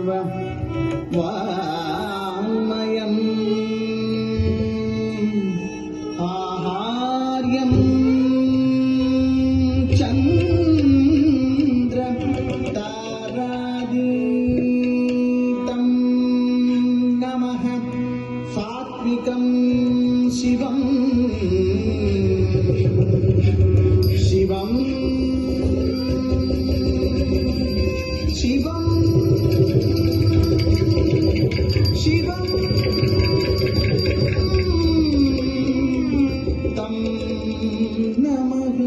सर्ववाङ्मयम् आहार्यं चन्द्र तारादीतं नमः सात्विकं शिवं शिवं शिवं शिवं तं नमः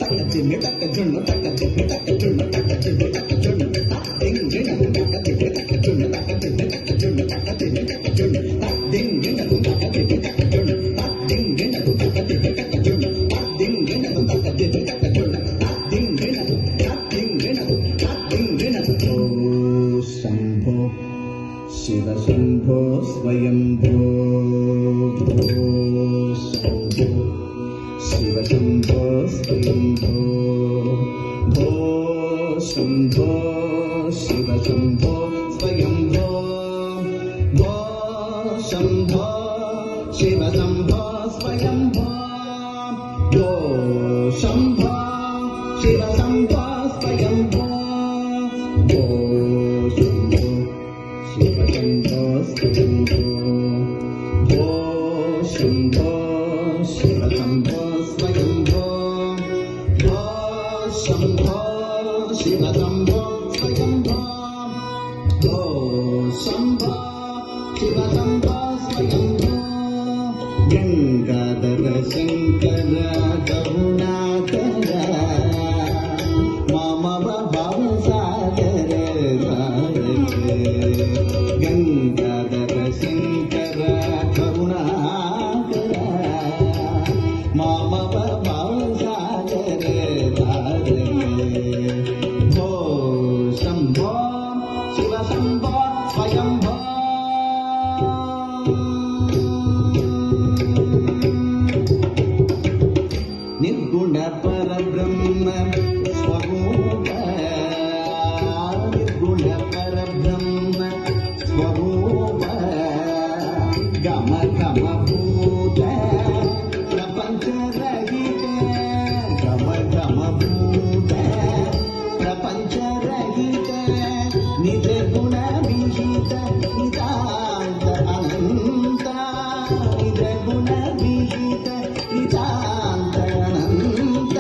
तक्कजिन्नु तक्कजुन्नु तक्कजिन्नु तक्कजुन्नु तक्कजिन्नु तक्कजुन्नु तक्दिंगिनु तक्कजिन्नु तक्कजुन्नु तक्कजिन्नु तक्कजुन्नु तक्कजिन्नु तक्कजुन्नु तक्दिंगिनु तक्कजिन्नु तक्कजुन्नु तक्दिंगिनु तक्कजिन्नु तक्कजुन्नु तक्दिंगिनु तक्कजिन्नु तक्कजुन्नु तक्दिंगिनु तक्दिंगिनु तक्दिंगिनु ओ शंभो शिव शंभो स्वयंभो शंभो शिव शंभो स्वयंभो भो शंभो शिव शंभो स्वयंभो भो शंभो शिव शंभो स्वयंभो भो शंभो शिव शंभो स्वयंभो भो शंभो शिव शंभो स्वयंभो भो शंभो शिव शंभो स्वयंभो भो शंभो शिव शंभो स्वयंभो भो शंभो शिव शंभो स्वयंभो गंगाधर शंकर करुणाकर मामव भवसागर गंगाधर शंकर करुणाकर मामव भवसागर भो शंभो शिव शंभो स्वयंभो निर्गुण परब्रह्म स्वरूप निर्गुण परब्रह्म स्वरूप गम गम भूत प्रपंच रहित गम गम भूत प्रपंच रहित निज गुण विहित नितांत अनंत निज गुण विहित नितांत अनंत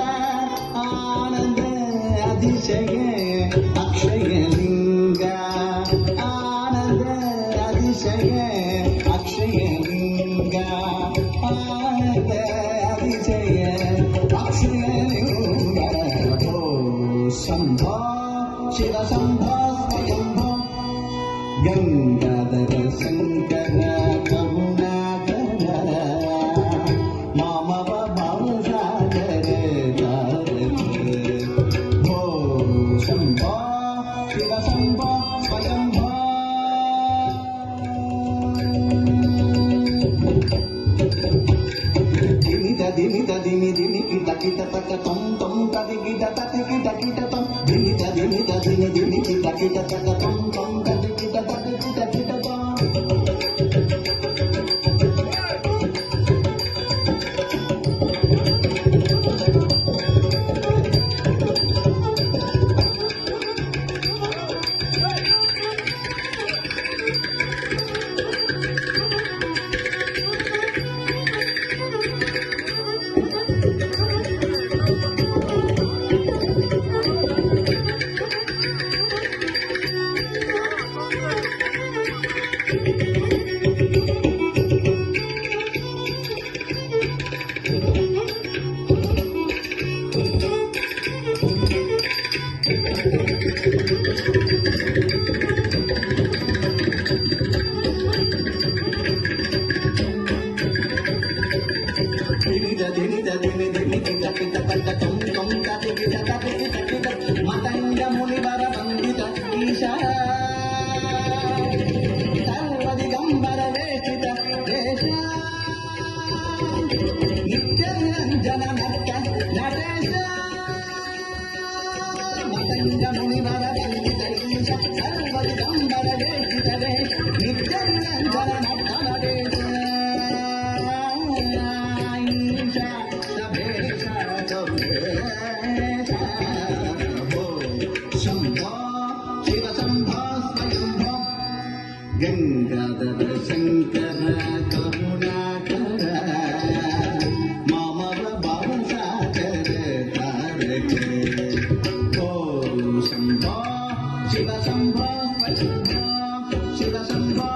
आनंद अतिशय अक्षय लिंग आनंद अतिशय अक्षय लिंग आनंद अतिशय अक्षय लिंग भो शंभो शिव शंभो स्वयंभो गंगाधर शंकर करुणाकर मामव भवसागर भो शंभो शिव शंभो स्वयंभो दिमित दिमि दिमि किट किट तक तम तम तदि किट तक किट किट तम दिमित दिमित दिमि दिमि किट किट तक तम तम तदि किट तक किट किट तम మునివర వందిత ఈశ సర్వదిగంబర వేషిత వేష నిత్య నిరంజన నర్తన వేష ఈశ సభేష శంభో శివ శంభో స్వయంభో గంగాధర శంకర కరుణాకర మామవ భవసాగర తారక ఓ శంభో శివ శంభో స్వయంభో శివ శంభో